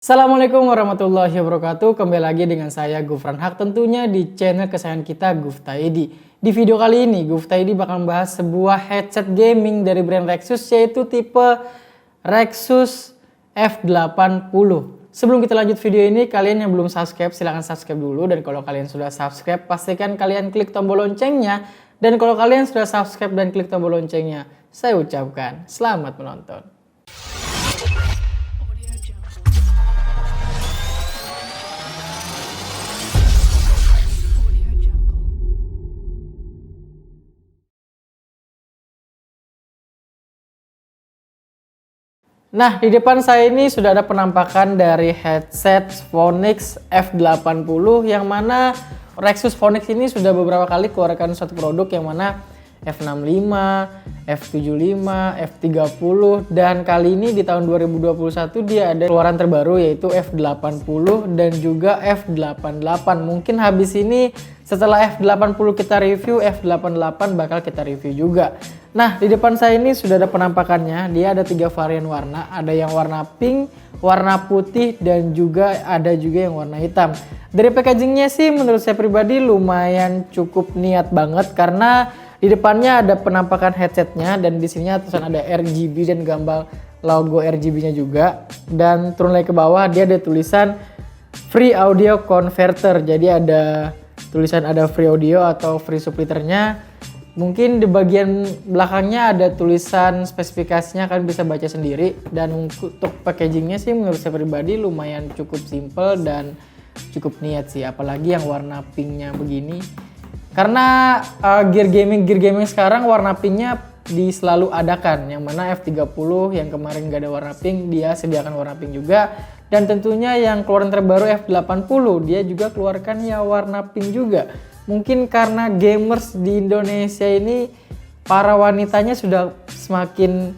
Assalamualaikum warahmatullahi wabarakatuh. Kembali lagi dengan saya Gufran Haq, tentunya di channel kesayangan kita Guftaidi. Di video kali ini Guftaidi bakal membahas sebuah headset gaming dari brand Rexus, yaitu tipe Rexus F80. Sebelum kita lanjut video ini, kalian yang belum subscribe silahkan subscribe dulu, dan kalau kalian sudah subscribe pastikan kalian klik tombol loncengnya, dan kalau kalian sudah subscribe dan klik tombol loncengnya, saya ucapkan selamat menonton. Nah, di depan saya ini sudah ada penampakan dari headset Phoenix F80, yang mana Rexus Phoenix ini sudah beberapa kali keluarkan suatu produk yang mana F65, F75, F30, dan kali ini di tahun 2021 dia ada keluaran terbaru yaitu F80 dan juga F88. Mungkin habis ini setelah F80 kita review, F88 bakal kita review juga. Nah, di depan saya ini sudah ada penampakannya. Dia ada 3 varian warna. Ada yang warna pink, warna putih, dan juga ada yang warna hitam. Dari packagingnya sih menurut saya pribadi lumayan cukup niat banget, karena di depannya ada penampakan headsetnya, dan di sininya tulisan ada RGB dan gambar logo RGB-nya juga. Dan turun lagi ke bawah dia ada tulisan free audio converter. Jadi ada tulisan ada free audio atau free subtitlernya. Mungkin di bagian belakangnya ada tulisan spesifikasinya, kalian bisa baca sendiri. Dan untuk packagingnya sih menurut saya pribadi lumayan cukup simple dan cukup niat sih, apalagi yang warna pinknya begini. Karena gear gaming sekarang warna pinknya selalu adakan, yang mana F30 yang kemarin gak ada warna pink, dia sediakan warna pink juga. Dan tentunya yang keluaran terbaru F80 dia juga keluarkan ya warna pink juga. Mungkin karena gamers di Indonesia ini para wanitanya sudah semakin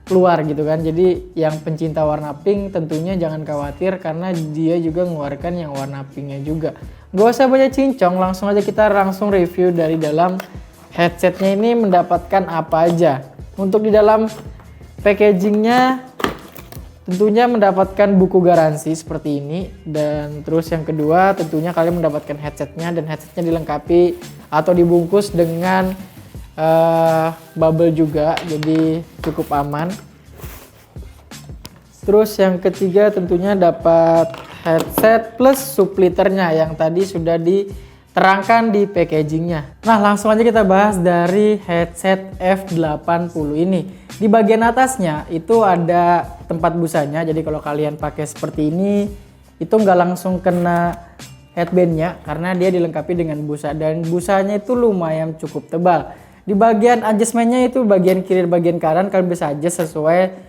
keluar gitu kan. Jadi yang pencinta warna pink tentunya jangan khawatir, karena dia juga mengeluarkan yang warna pinknya juga. Gak usah banyak cincong, langsung aja kita langsung review dari dalam headsetnya ini mendapatkan apa aja. Untuk di dalam packagingnya tentunya mendapatkan buku garansi seperti ini. Dan terus yang kedua tentunya kalian mendapatkan headsetnya, dan headsetnya dilengkapi atau dibungkus dengan bubble juga, jadi cukup aman. Terus yang ketiga tentunya dapat headset plus subtitlernya yang tadi sudah diterangkan di packagingnya. Nah, langsung aja kita bahas dari headset F80 ini. Di bagian atasnya itu ada tempat busanya, jadi kalau kalian pakai seperti ini itu nggak langsung kena headbandnya, karena dia dilengkapi dengan busa, dan busanya itu lumayan cukup tebal. Di bagian adjustmentnya itu bagian kiri dan bagian kanan kalian bisa adjust sesuai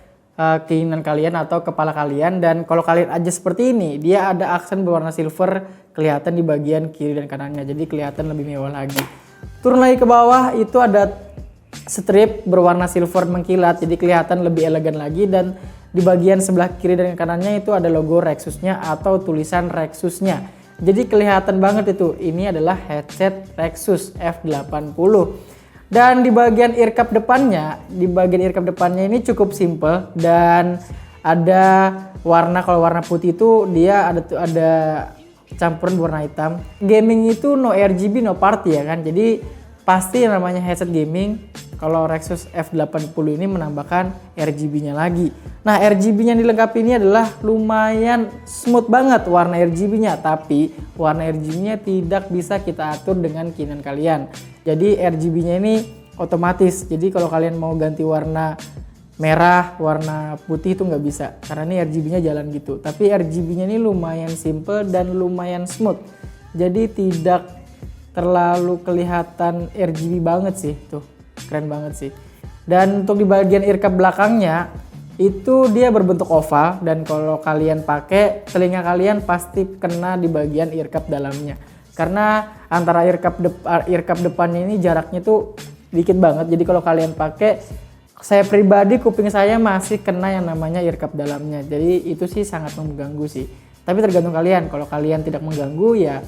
keinginan kalian atau kepala kalian. Dan kalau kalian adjust seperti ini, dia ada aksen berwarna silver kelihatan di bagian kiri dan kanannya, jadi kelihatan lebih mewah lagi. Turun lagi ke bawah itu ada strip berwarna silver mengkilat, jadi kelihatan lebih elegan lagi. Dan di bagian sebelah kiri dan kanannya itu ada logo Rexusnya atau tulisan Rexusnya, jadi kelihatan banget itu ini adalah headset Rexus F80. Dan di bagian earcup depannya, ini cukup simple, dan ada warna, kalau warna putih itu dia ada campuran warna hitam. Gaming itu no RGB no party ya kan, jadi pasti yang namanya headset gaming kalau Rexus F80 ini menambahkan RGB-nya lagi. Nah, RGB-nya yang dilengkapi ini adalah lumayan smooth banget warna RGB-nya, tapi warna RGB-nya tidak bisa kita atur dengan keinginan kalian. Jadi RGB-nya ini otomatis, jadi kalau kalian mau ganti warna merah, warna putih itu nggak bisa, karena ini RGB-nya jalan gitu. Tapi RGB-nya ini lumayan simple dan lumayan smooth, jadi tidak terlalu kelihatan RGB banget sih, tuh keren banget sih. Dan untuk di bagian earcup belakangnya itu dia berbentuk oval, dan kalau kalian pakai telinga kalian pasti kena di bagian earcup dalamnya, karena antara earcup depannya ini jaraknya tuh dikit banget. Jadi kalau kalian pakai, saya pribadi kuping saya masih kena yang namanya earcup dalamnya, jadi itu sih sangat mengganggu sih. Tapi tergantung kalian, kalau kalian tidak mengganggu ya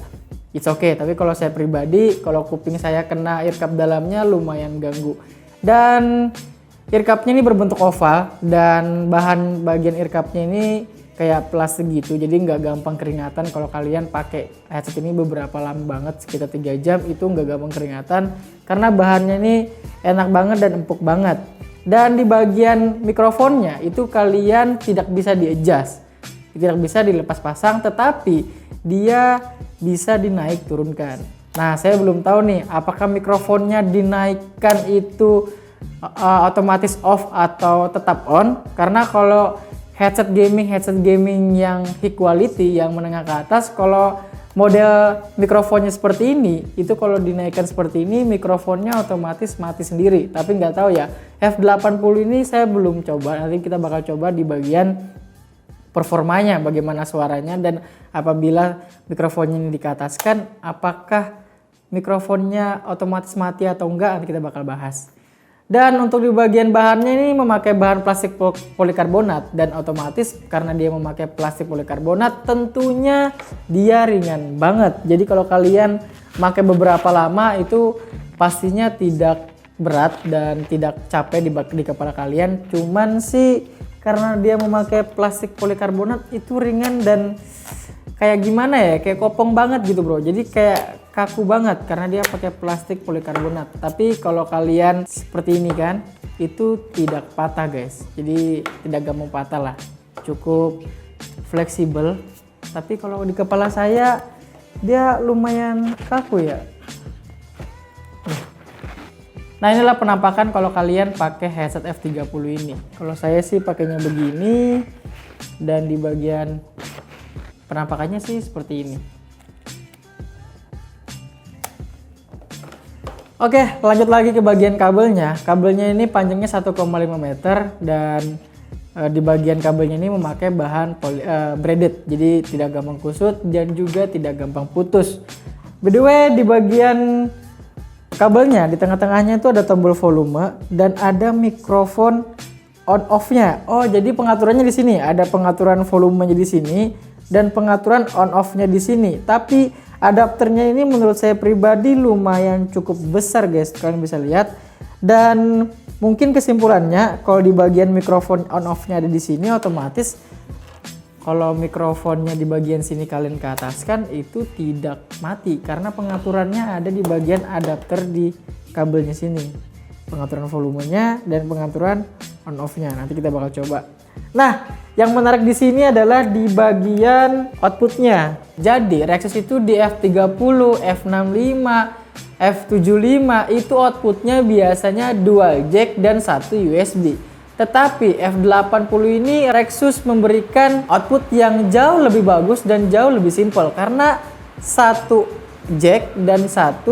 it's okay. Tapi kalau saya pribadi, kalau kuping saya kena earcup dalamnya lumayan ganggu. Dan earcupnya ini berbentuk oval, dan bahan bagian earcupnya ini kayak plastik gitu, jadi nggak gampang keringatan. Kalau kalian pakai headset ini beberapa lama banget, sekitar 3 jam, itu nggak gampang keringatan karena bahannya ini enak banget dan empuk banget. Dan di bagian mikrofonnya itu kalian tidak bisa di-adjust, tidak bisa dilepas pasang, tetapi dia bisa dinaik turunkan. Nah, saya belum tahu nih apakah mikrofonnya dinaikkan itu otomatis off atau tetap on, karena kalau headset gaming yang high quality, yang menengah ke atas, kalau model mikrofonnya seperti ini, itu kalau dinaikkan seperti ini mikrofonnya otomatis mati sendiri. Tapi nggak tahu ya, F80 ini saya belum coba, nanti kita bakal coba di bagian performanya, bagaimana suaranya, dan apabila mikrofonnya ini dikeataskan apakah mikrofonnya otomatis mati atau enggak, nanti kita bakal bahas. Dan untuk di bagian bahannya ini memakai bahan plastik polikarbonat, dan otomatis karena dia memakai plastik polikarbonat tentunya dia ringan banget. Jadi kalau kalian pakai beberapa lama itu pastinya tidak berat dan tidak capek di kepala kalian. Cuman sih karena dia memakai plastik polikarbonat itu ringan dan kayak gimana ya, kayak kopong banget gitu bro. Jadi kayak kaku banget karena dia pakai plastik polikarbonat. Tapi kalau kalian seperti ini kan, itu tidak patah guys. Jadi tidak gampang patah lah, cukup fleksibel. Tapi kalau di kepala saya dia lumayan kaku ya. Nah, inilah penampakan kalau kalian pakai headset F30 ini. Kalau saya sih pakainya begini, dan di bagian penampakannya sih seperti ini. Oke, lanjut lagi ke bagian kabelnya. Kabelnya ini panjangnya 1,5 meter, dan di bagian kabelnya ini memakai bahan braided, jadi tidak gampang kusut dan juga tidak gampang putus. By the way, di bagian kabelnya di tengah-tengahnya itu ada tombol volume dan ada mikrofon on off-nya. Oh, jadi pengaturannya di sini. Ada pengaturan volumenya di sini dan pengaturan on off-nya di sini. Tapi adapternya ini menurut saya pribadi lumayan cukup besar guys, kalian bisa lihat. Dan mungkin kesimpulannya, kalau di bagian mikrofon on off-nya ada di sini, otomatis kalau mikrofonnya di bagian sini kalian ke atas kan itu tidak mati karena pengaturannya ada di bagian adapter di kabelnya sini. Pengaturan volumenya dan pengaturan on off-nya. Nanti kita bakal coba. Nah, yang menarik di sini adalah di bagian outputnya. Jadi Rexus itu di F30, F65, F75 itu outputnya biasanya dual jack dan 1 USB. Tetapi F80 ini Rexus memberikan output yang jauh lebih bagus dan jauh lebih simpel karena 1 jack dan 1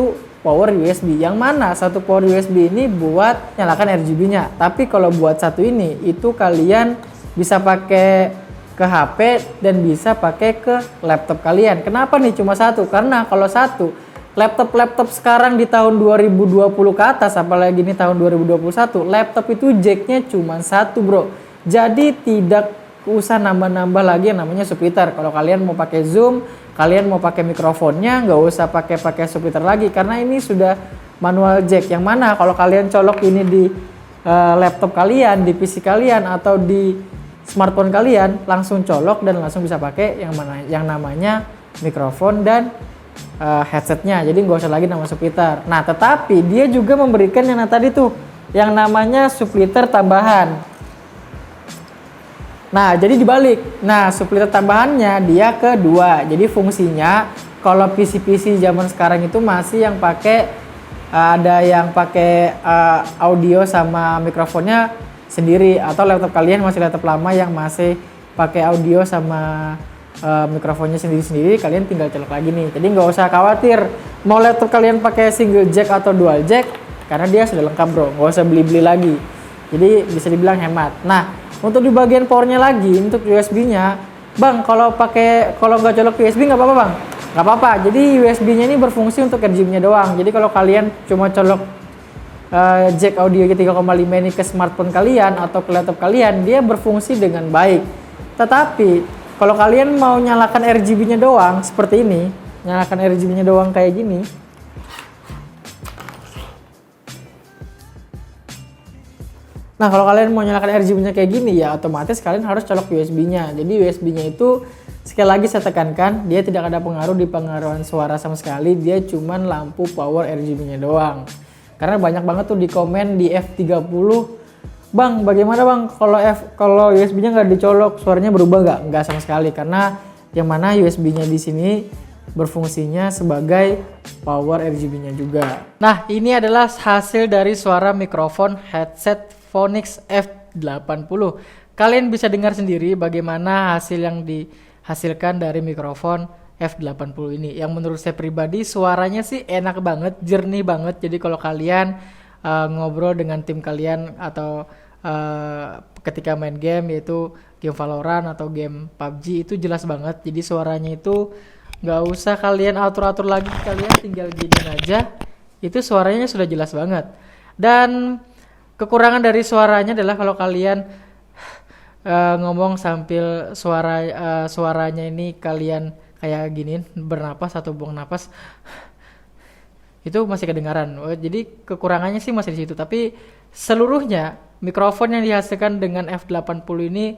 power USB. Yang mana 1 power USB ini buat nyalakan RGB-nya. Tapi kalau buat 1 ini itu kalian bisa pakai ke HP dan bisa pakai ke laptop kalian. Kenapa nih cuma 1? Karena kalau 1 laptop sekarang di tahun 2020 ke atas, apalagi ini tahun 2021, laptop itu jacknya cuma 1 bro. Jadi tidak usah nambah-nambah lagi yang namanya subwoofer. Kalau kalian mau pakai zoom, kalian mau pakai mikrofonnya, nggak usah pakai subwoofer lagi karena ini sudah manual jack. Yang mana kalau kalian colok ini di laptop kalian, di PC kalian atau di smartphone kalian, langsung colok dan langsung bisa pakai yang namanya mikrofon dan headsetnya. Jadi nggak usah lagi nama subwoofer. Nah, tetapi dia juga memberikan yang tadi tuh yang namanya subwoofer tambahan. Nah, jadi dibalik. Nah, subwoofer tambahannya dia kedua. Jadi fungsinya kalau PC zaman sekarang itu masih yang pakai ada yang pakai audio sama mikrofonnya sendiri, atau laptop kalian masih laptop lama yang masih pakai audio sama mikrofonnya sendiri-sendiri, kalian tinggal colok lagi nih. Jadi nggak usah khawatir mau laptop kalian pakai single jack atau dual jack karena dia sudah lengkap bro, nggak usah beli-beli lagi. Jadi bisa dibilang hemat. Nah, untuk di bagian powernya lagi, untuk USB-nya, bang kalau nggak colok USB nggak apa-apa bang? Nggak apa-apa. Jadi USB-nya ini berfungsi untuk RGB-nya doang. Jadi kalau kalian cuma colok jack audio 3,5 ini ke smartphone kalian atau ke laptop kalian, dia berfungsi dengan baik. Tetapi kalau kalian mau nyalakan RGB-nya doang seperti ini, nyalakan RGB-nya doang kayak gini, Nah, kalau kalian mau nyalakan RGB-nya kayak gini ya otomatis kalian harus colok USB-nya. Jadi USB-nya itu sekali lagi saya tekankan, dia tidak ada pengaruh di pengaruhan suara sama sekali, dia cuman lampu power RGB-nya doang. Karena banyak banget tuh di komen di F30, "Bang, bagaimana Bang kalau USB-nya nggak dicolok, suaranya berubah nggak?" Nggak sama sekali, karena yang mana USB-nya di sini berfungsinya sebagai power RGB-nya juga. Nah, ini adalah hasil dari suara mikrofon headset Phoenix F80. Kalian bisa dengar sendiri bagaimana hasil yang dihasilkan dari mikrofon F80 ini. Yang menurut saya pribadi suaranya sih enak banget, jernih banget. Jadi kalau kalian ngobrol dengan tim kalian atau ketika main game, yaitu game Valorant atau game PUBG, itu jelas banget. Jadi suaranya itu nggak usah kalian atur-atur lagi, kalian tinggal giniin aja, itu suaranya sudah jelas banget. Dan kekurangan dari suaranya adalah kalau kalian ngomong sambil suaranya ini kalian kayak giniin, bernapas atau buang napas, itu masih kedengaran. Jadi kekurangannya sih masih di situ. Tapi seluruhnya mikrofon yang dihasilkan dengan F80 ini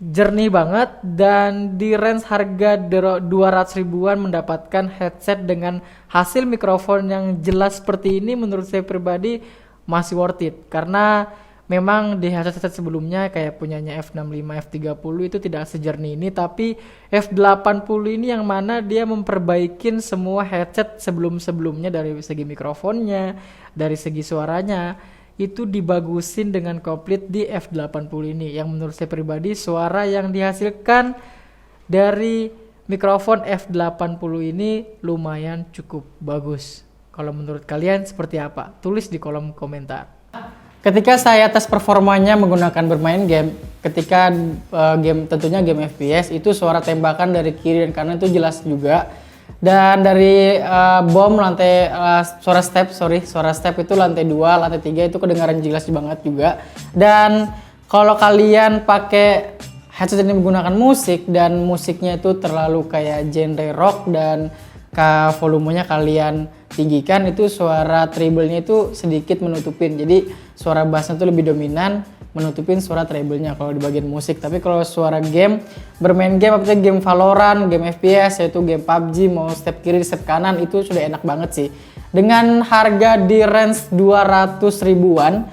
jernih banget, dan di range harga 200 ribuan mendapatkan headset dengan hasil mikrofon yang jelas seperti ini menurut saya pribadi masih worth it. Karena memang di headset sebelumnya kayak punyanya F65, F30 itu tidak sejernih ini, tapi F80 ini yang mana dia memperbaikin semua headset sebelum-sebelumnya dari segi mikrofonnya, dari segi suaranya, itu dibagusin dengan komplit di F80 ini. Yang menurut saya pribadi suara yang dihasilkan dari mikrofon F80 ini lumayan cukup bagus. Kalau menurut kalian seperti apa? Tulis di kolom komentar. Ketika saya tes performanya menggunakan bermain game, ketika game tentunya game FPS, itu suara tembakan dari kiri dan kanan itu jelas juga. Dan dari bom lantai suara step itu lantai 2, lantai 3 itu kedengaran jelas banget juga. Dan kalau kalian pakai headset ini menggunakan musik dan musiknya itu terlalu kayak genre rock dan volumenya kalian tinggikan, itu suara treble-nya itu sedikit menutupin. Jadi suara bassnya itu lebih dominan, menutupin suara treble-nya kalau di bagian musik. Tapi kalau suara game, bermain game apa game Valorant, game FPS yaitu game PUBG, mau step kiri, step kanan, itu sudah enak banget sih. Dengan harga di range 200 ribuan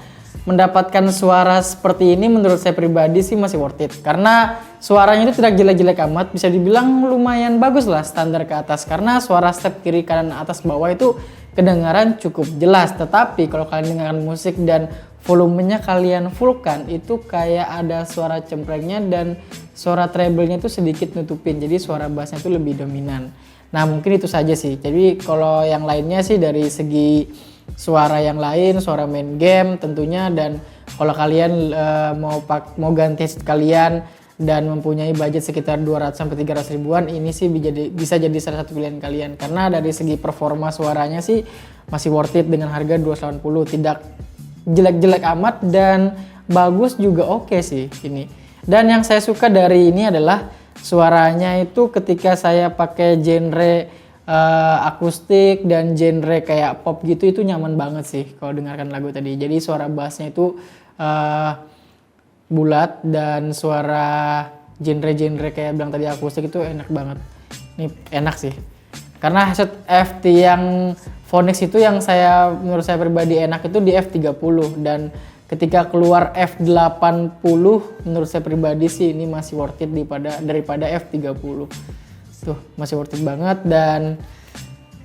mendapatkan suara seperti ini menurut saya pribadi sih masih worth it. Karena suaranya itu tidak jelek-jelek amat, bisa dibilang lumayan bagus lah, standar ke atas. Karena suara step kiri, kanan, atas, bawah itu kedengaran cukup jelas. Tetapi kalau kalian dengarkan musik dan volumenya kalian fullkan, itu kayak ada suara cemprengnya dan suara treble-nya itu sedikit nutupin. Jadi suara bassnya itu lebih dominan. Nah, mungkin itu saja sih. Jadi kalau yang lainnya sih dari segi suara yang lain, suara main game tentunya, dan kalau kalian mau ganti headset kalian dan mempunyai budget sekitar 200 sampai 300 ribuan, ini sih bisa jadi salah satu pilihan kalian. Karena dari segi performa suaranya sih masih worth it dengan harga 280, tidak jelek-jelek amat dan bagus juga oke sih ini. Dan yang saya suka dari ini adalah suaranya itu ketika saya pakai genre akustik dan genre kayak pop gitu, itu nyaman banget sih kalau dengarkan lagu tadi. Jadi suara bassnya itu bulat, dan suara genre-genre kayak bilang tadi akustik itu enak banget. Ini enak sih. Karena headset FT yang Phoenix itu yang menurut saya pribadi enak itu di F30, dan ketika keluar F80 menurut saya pribadi sih ini masih worth it daripada F30. Tuh, masih worth it banget, dan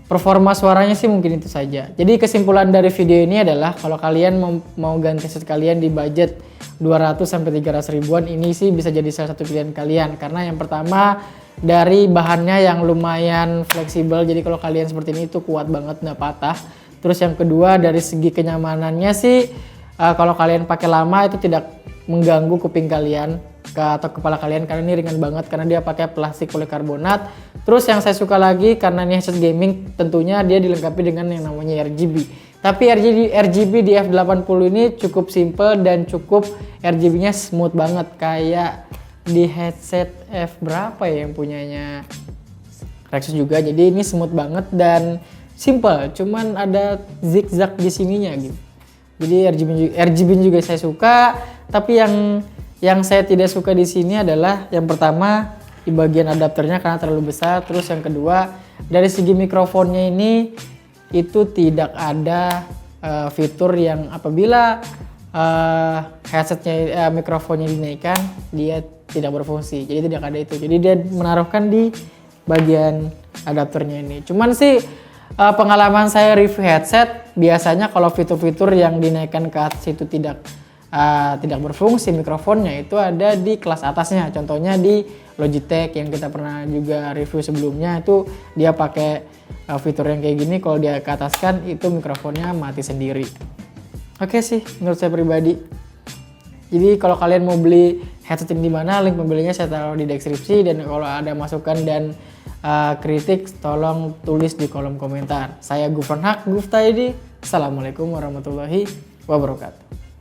performa suaranya sih mungkin itu saja. Jadi kesimpulan dari video ini adalah kalau kalian mau ganti headset kalian di budget 200 sampai 300 ribuan, ini sih bisa jadi salah satu pilihan kalian. Karena yang pertama dari bahannya yang lumayan fleksibel, jadi kalau kalian seperti ini itu kuat banget, nggak patah. Terus yang kedua dari segi kenyamanannya sih kalau kalian pakai lama itu tidak mengganggu kuping kalian atau kepala kalian, karena ini ringan banget karena dia pakai plastik polikarbonat. Terus yang saya suka lagi karena ini headset gaming, tentunya dia dilengkapi dengan yang namanya RGB. Tapi RGB di F80 ini cukup simple dan cukup RGB-nya smooth banget, kayak di headset F berapa ya yang punyanya Rexus juga. Jadi ini smooth banget dan simple, cuman ada zigzag di sininya gitu. Jadi RGB juga saya suka, tapi yang saya tidak suka di sini adalah yang pertama di bagian adapternya karena terlalu besar. Terus yang kedua dari segi mikrofonnya ini itu tidak ada fitur yang apabila headsetnya mikrofonnya dinaikkan dia tidak berfungsi. Jadi tidak ada itu. Jadi dia menaruhkan di bagian adapternya ini. Cuman sih pengalaman saya review headset biasanya kalau fitur-fitur yang dinaikkan ke atas itu tidak berfungsi mikrofonnya itu ada di kelas atasnya. Contohnya di Logitech yang kita pernah juga review sebelumnya itu dia pakai fitur yang kayak gini, kalau dia ke ataskan itu mikrofonnya mati sendiri. Oke sih menurut saya pribadi. Jadi kalau kalian mau beli headset ini di mana, link pembelinya saya taruh di deskripsi, dan kalau ada masukan dan kritik tolong tulis di kolom komentar. Saya Gufron Haq, Gufta ID. Assalamualaikum warahmatullahi wabarakatuh.